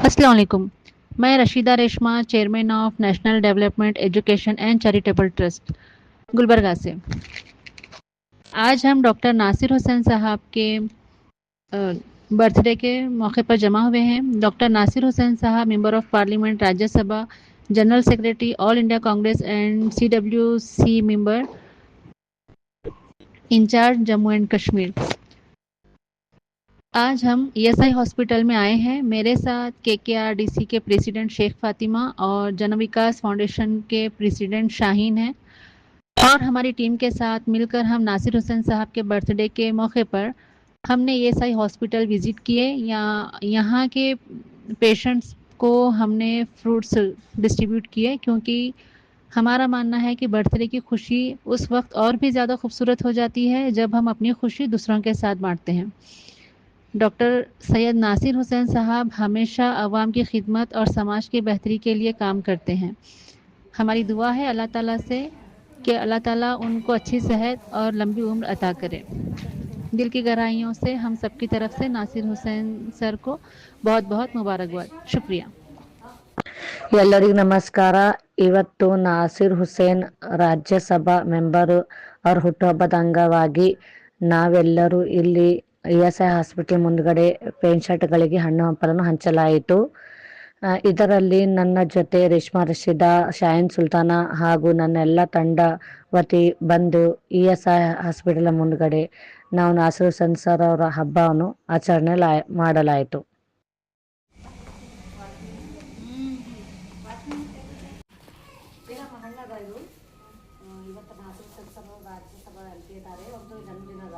अस्सलाम वालेकुम। मैं Rashida Reshma, chairman of national development education and charitable trust, Gulbarga से। आज हम डॉक्टर नासिर हुसैन साहब के बर्थडे के मौके पर जमा हुए हैं। Doctor Nasir Hussain sahab member of parliament, Rajya Sabha, general secretary, all India Congress and CWC member, incharge Jammu and Kashmir. आज हम ESI हॉस्पिटल में आए हैं। मेरे साथ KKRDC के प्रेसिडेंट शेख फातिमा और जन विकास फाउंडेशन के प्रेसिडेंट शाहीन हैं, और हमारी टीम के साथ मिलकर हम नासिर हुसैन साहब के बर्थडे के मौके पर हमने ESI हॉस्पिटल विज़िट किए। यहाँ के पेशेंट्स को हमने फ्रूट्स डिस्ट्रीब्यूट किए, क्योंकि हमारा मानना है कि बर्थडे की खुशी उस वक्त और भी ज़्यादा खूबसूरत हो जाती है जब हम अपनी खुशी दूसरों के साथ बांटते हैं। डॉक्टर सैयद नासिर हुसैन साहब हमेशा अवाम की खिदमत और समाज की बेहतरी के लिए काम करते हैं। हमारी दुआ है अल्लाह ताला से कि अल्लाह ताला उनको अच्छी सेहत और लंबी उम्र अता करे। दिल की गहराइयों से हम सबकी तरफ से नासिर हुसैन सर को बहुत बहुत मुबारकबाद। शुक्रिया। ಎಲ್ಲರಿಗೂ ನಮಸ್ಕಾರ. ಇವತ್ತು ನಾಸಿರ್ ಹುಸೇನ್ ರಾಜ್ಯಸಭಾ ಮೆಂಬರು ಅವ್ರ ಹುಟ್ಟುಹಬ್ಬದ ಅಂಗವಾಗಿ ನಾವೆಲ್ಲರೂ ಇಲ್ಲಿ ESI ಹಾಸ್ಪಿಟಲ್ ಮುಂದ್ಗಡೆ ಪೇಷಂಟ್ಗಳಿಗೆ ಹಣ್ಣು ಹಂಪಲನ್ನು ಹಂಚಲಾಯಿತು. ಇದರಲ್ಲಿ ನನ್ನ ಜೊತೆ ರೇಷ್ಮಾ ರಶೀದಾ, ಶಾಹಿನ್ ಸುಲ್ತಾನ ಹಾಗೂ ನನ್ನ ಎಲ್ಲ ತಂಡ ವತಿ ಬಂದು ESI ಹಾಸ್ಪಿಟಲ್ ಮುಂದ್ಗಡೆ ನಾವು ನಾಸಿರ್ ಹುಸೇನ್ ಸರ್ ಅವರ ಹಬ್ಬವನ್ನು ಆಚರಣೆ ಮಾಡಲಾಯಿತು. ಇವತ್ತು ನಾಸಿರ್ ಹುಸೇನ್ ಸರ್ ರಾಜ್ಯಸಭಾ MP ಇದ್ದಾರೆ. ಒಂದು ಜನ್ಮದಿನದ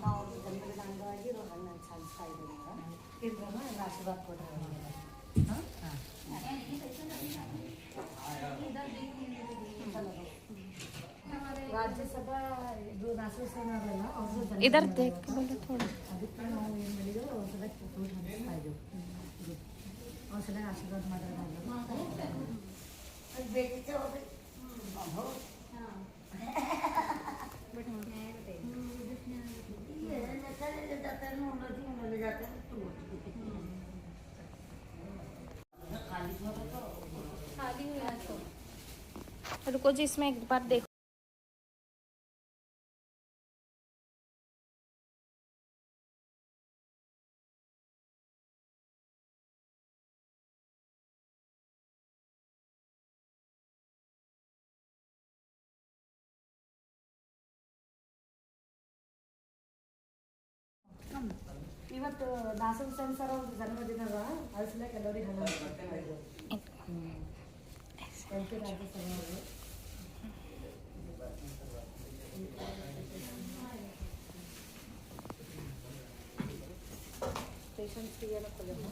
ನಾವು ಜನ್ಮದಿನ ಅಂಗವಾಗಿ ಇದು ಹಣ್ಣು ಹಂಚ್ತಾ ಇದ್ದೀವಿ ಮೇಡಮ್. ಇದ್ರನ್ನ ಆಶೀರ್ವಾದ ಕೊಡ್ರಿ. ರಾಜ್ಯಸಭಾ ಇದು ನಾಸಿರ್ ಹುಸೇನ್ ಅವರಲ್ಲ, ಅವರು ಅದಕ್ಕೆ ನಾವು ಏನು ಮಾಡಿದ್ರು ಔಷಧ ಫ್ರೂಟ್ ಹಂಚ್ತಾ ಇದ್ದೀವಿ. ಔಷಧ ಆಶೀರ್ವಾದ ಮಾಡೋದು. रुको जी, इसमें एक बार देखो। ಇವತ್ತು ನಾಸಿರ್ ಹುಸೇನ್ ಸರ್ ಅವ್ರ ಜನ್ಮದಿನದ ಅಳಿಸ್ಲಿಕ್ಕೆ ಎಲ್ಲರಿಗೆ ಹಣ MP ರಾಜ್ಯಸಭಾ ಅವರು ಪೇಷಂಟ್ಸ್ಗೆ ಏನು ಕೊಡೋದು